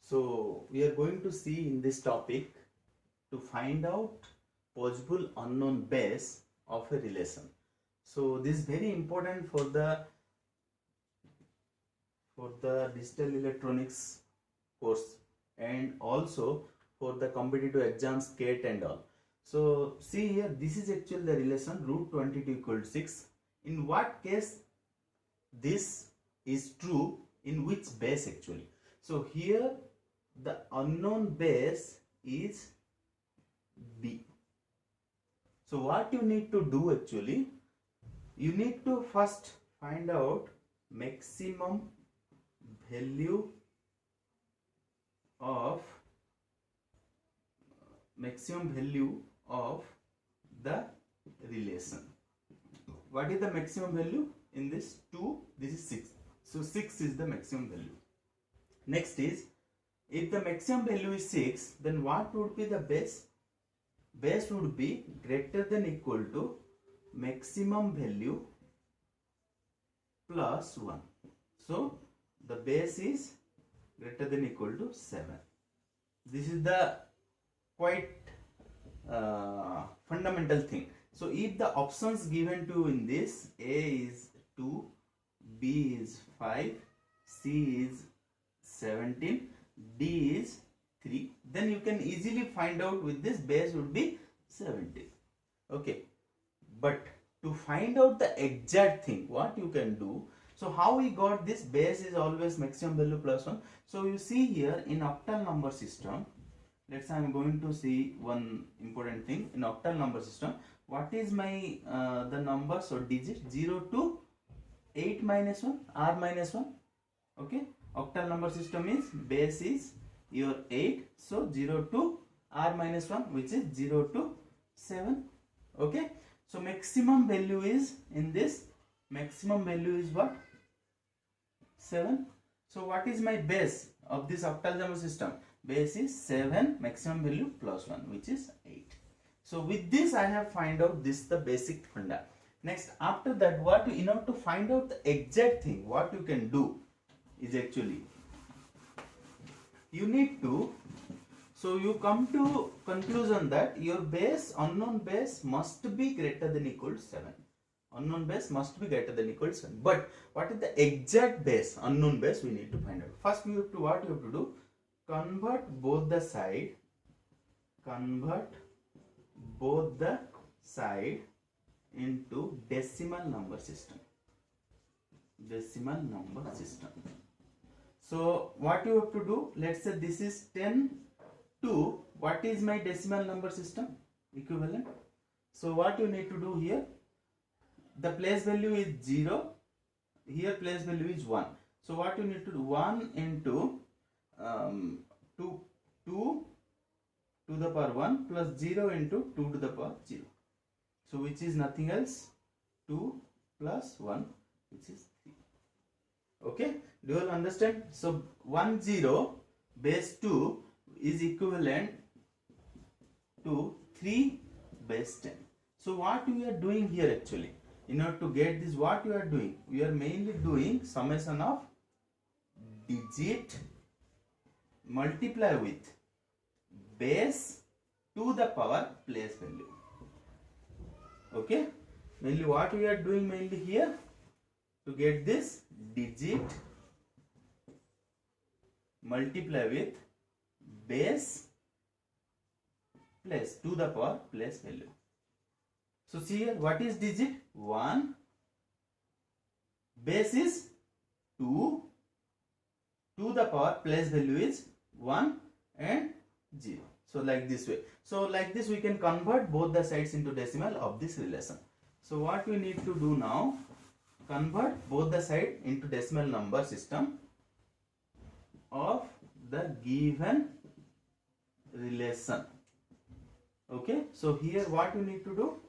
So we are going to see in this topic to find out possible unknown base of a relation. So this is very important for the digital electronics course and also for the competitive exams CAT and all. So see here, this is actually the relation root 22 equal to 6. In what case this is true, in which base actually? So here the unknown base is B. So what you need to do actually, you need to first find out maximum value of the relation. What is the maximum value in this? 2, this is 6. So 6 is the maximum value. Next is, if the maximum value is 6, then what would be the base? Base would be greater than equal to maximum value plus 1. So the base is greater than equal to 7. This is the quite fundamental thing. So if the options given to in this, A is 2, B is 5, C is 17, D is 3, then you can easily find out with this base would be 17. Okay, but to find out the exact thing, what you can do, so how we got this base is always maximum value plus 1. So you see here in octal number system, let's say I am going to see one important thing in octal number system. What is my the number? So digit 0 to 8 minus 1, r minus 1. Okay, octal number system is base is your 8, so 0 to r minus 1, which is 0 to 7. Okay, so maximum value is in this, maximum value is what? 7. So what is my base of this octal number system? Base is 7, maximum value plus 1, which is 8. So with this I have find out this the basic funda. Next, after that, what in order to find out the exact thing, what you can do is actually you need to, so you come to conclusion that your base, unknown base must be greater than equal to 7. Unknown base must be greater than equal to 7. But what is the exact base, unknown base, we need to find out. First we have to, what you have to do, convert both the side into decimal number system. So what you have to do, let's say this is 10 to, what is my decimal number system equivalent? So what you need to do here, the place value is 0, here place value is 1. So what you need to do, 1 into 2 to the power 1 plus 0 into 2 to the power 0. So which is nothing else, 2 plus 1, which is 3. Okay, do you all understand? So 1 0 base 2 is equivalent to 3 base 10. So what we are doing here actually, in order to get this, what you are doing, we are mainly doing summation of digit multiply with base to the power place value. Okay, mainly what we are doing mainly here, to get this digit multiply with base place to the power place value. So see here, what is digit? 1, base is 2, to the power place value is 1 and 0. So like this way. So like this we can convert both the sides into decimal of this relation. So what we need to do now, convert both the side into decimal number system of the given relation. Okay, so here what you need to do,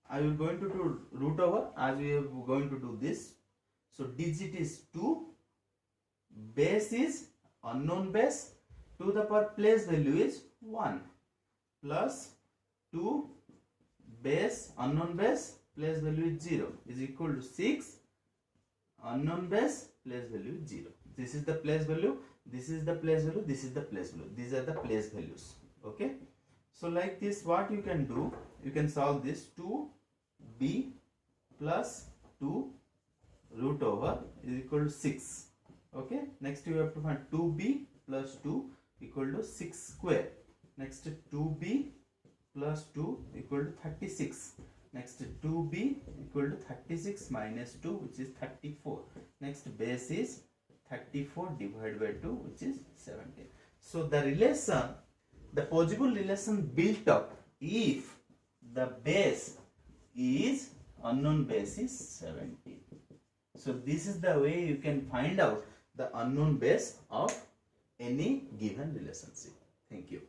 I will going to do root over as we are going to do this. So digit is 2, base is unknown base, to the power place value is 1 plus 2 base unknown base place value is 0 is equal to 6 unknown base, place value 0. This is the place value, this is the place value, this is the place value. These are the place values. Okay. So like this, what you can do, you can solve this. 2b plus 2 root over is equal to 6. Okay. Next you have to find 2b plus 2 equal to 6 square. Next 2b plus 2 equal to 36. Next 2b equal to 36 minus 2, which is 34. Next base is 34 divided by 2, which is 17. So the relation, the possible relation built up if the base is unknown base is 17. So this is the way you can find out the unknown base of any given relationship. Thank you.